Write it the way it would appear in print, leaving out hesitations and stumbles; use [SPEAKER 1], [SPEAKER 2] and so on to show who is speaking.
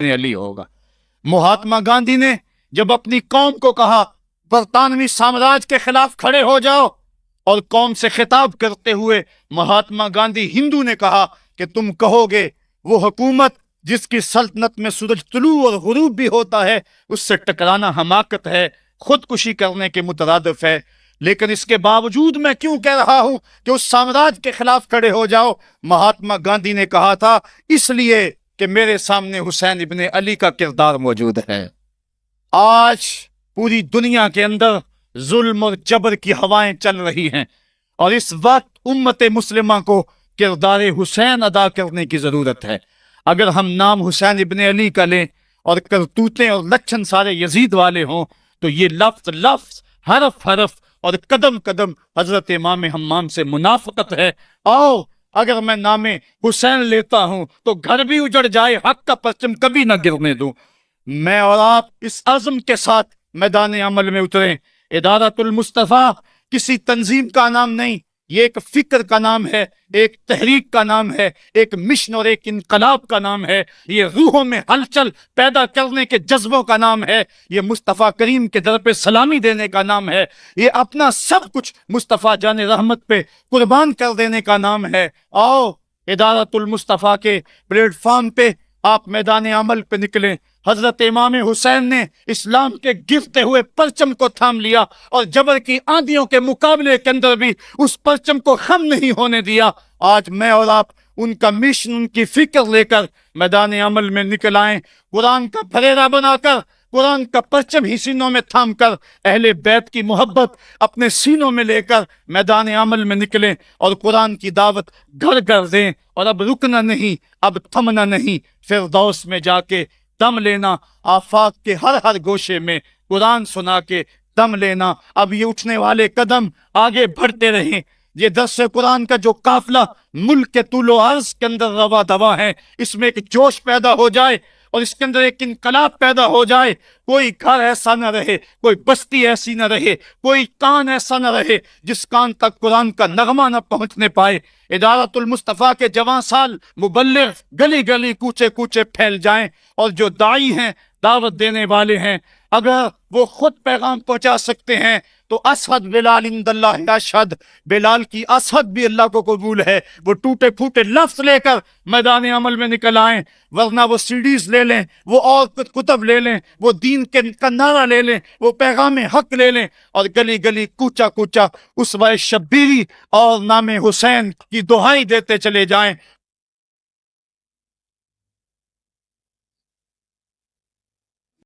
[SPEAKER 1] علی ہوگا۔ مہاتما گاندھی نے جب اپنی قوم کو کہا برطانوی سامراج کے خلاف کھڑے ہو جاؤ، اور قوم سے خطاب کرتے ہوئے مہاتما گاندھی ہندو نے کہا کہ تم کہو گے وہ حکومت جس کی سلطنت میں سورج طلوع اور غروب بھی ہوتا ہے، اس سے ٹکرانا حماقت ہے، خودکشی کرنے کے مترادف ہے۔ لیکن اس کے باوجود میں کیوں کہہ رہا ہوں کہ اس سامراج کے خلاف کھڑے ہو جاؤ؟ مہاتما گاندھی نے کہا تھا اس لیے کہ میرے سامنے حسین ابن علی کا کردار موجود ہے۔ آج پوری دنیا کے اندر ظلم اور جبر کی ہوائیں چل رہی ہیں، اور اس وقت امت مسلمہ کو کردار حسین ادا کرنے کی ضرورت ہے۔ اگر ہم نام حسین ابن علی کا لیں اور کرتوتیں اور لچھن سارے یزید والے ہوں، تو یہ لفظ لفظ، حرف حرف اور قدم قدم حضرت امام حمام سے منافقت ہے۔ آؤ اگر میں نام حسین لیتا ہوں تو گھر بھی اجڑ جائے، حق کا پرچم کبھی نہ گرنے دوں۔ میں اور آپ اس عزم کے ساتھ میدان عمل میں اتریں۔ ادارۃ المصطفیٰ کسی تنظیم کا نام نہیں، یہ ایک فکر کا نام ہے، ایک تحریک کا نام ہے، ایک مشن اور ایک انقلاب کا نام ہے، یہ روحوں میں ہلچل پیدا کرنے کے جذبوں کا نام ہے، یہ مصطفیٰ کریم کے در پہ سلامی دینے کا نام ہے، یہ اپنا سب کچھ مصطفیٰ جان رحمت پہ قربان کر دینے کا نام ہے۔ آؤ ادارۃ المصطفیٰ کے پلیٹ فارم پہ آپ میدان عمل پہ نکلیں۔ حضرت امام حسین نے اسلام کے گرتے ہوئے پرچم کو تھام لیا، اور جبر کی آندھیوں کے مقابلے کے اندر بھی اس پرچم کو خم نہیں ہونے دیا۔ آج میں اور آپ ان کا مشن، ان کی فکر لے کر میدان عمل میں نکل آئیں، قرآن کا پھریرا بنا کر، قرآن کا پرچم ہی سینوں میں تھام کر، اہل بیت کی محبت اپنے سینوں میں لے کر میدان عمل میں نکلیں اور قرآن کی دعوت گھر گھر دیں۔ اور اب رکنا نہیں، اب تھمنا نہیں، فردوس میں جا کے دم لینا، آفاق کے ہر گوشے میں قرآن سنا کے دم لینا۔ اب یہ اٹھنے والے قدم آگے بڑھتے رہیں۔ یہ درس قرآن کا جو قافلہ ملک کے طول و عرض کے اندر رواں دواں ہے، اس میں ایک جوش پیدا ہو جائے اور اس کے اندر ایک انقلاب پیدا ہو جائے۔ کوئی گھر ایسا نہ رہے، کوئی بستی ایسی نہ رہے، کوئی کان ایسا نہ رہے جس کان تک قرآن کا نغمہ نہ پہنچنے پائے۔ ادارۃ المصطفیٰ کے جوان سال مبلغ گلی گلی کوچے کوچے پھیل جائیں، اور جو داعی ہیں، دعوت دینے والے ہیں، اگر وہ خود پیغام پہنچا سکتے ہیں تو اسحد بلال عند اللہ اشہد، بلال کی اسحد بھی اللہ کو قبول ہے۔ وہ ٹوٹے پھوٹے لفظ لے کر میدان عمل میں نکل آئیں، ورنہ وہ سیڈیز لے لیں، وہ اور کتب لے لیں، وہ دین کا نعرہ لے لیں، وہ پیغام حق لے لیں، اور گلی گلی کوچا کوچا اسوہ شبیری اور نام حسین کی دہائی دیتے چلے جائیں۔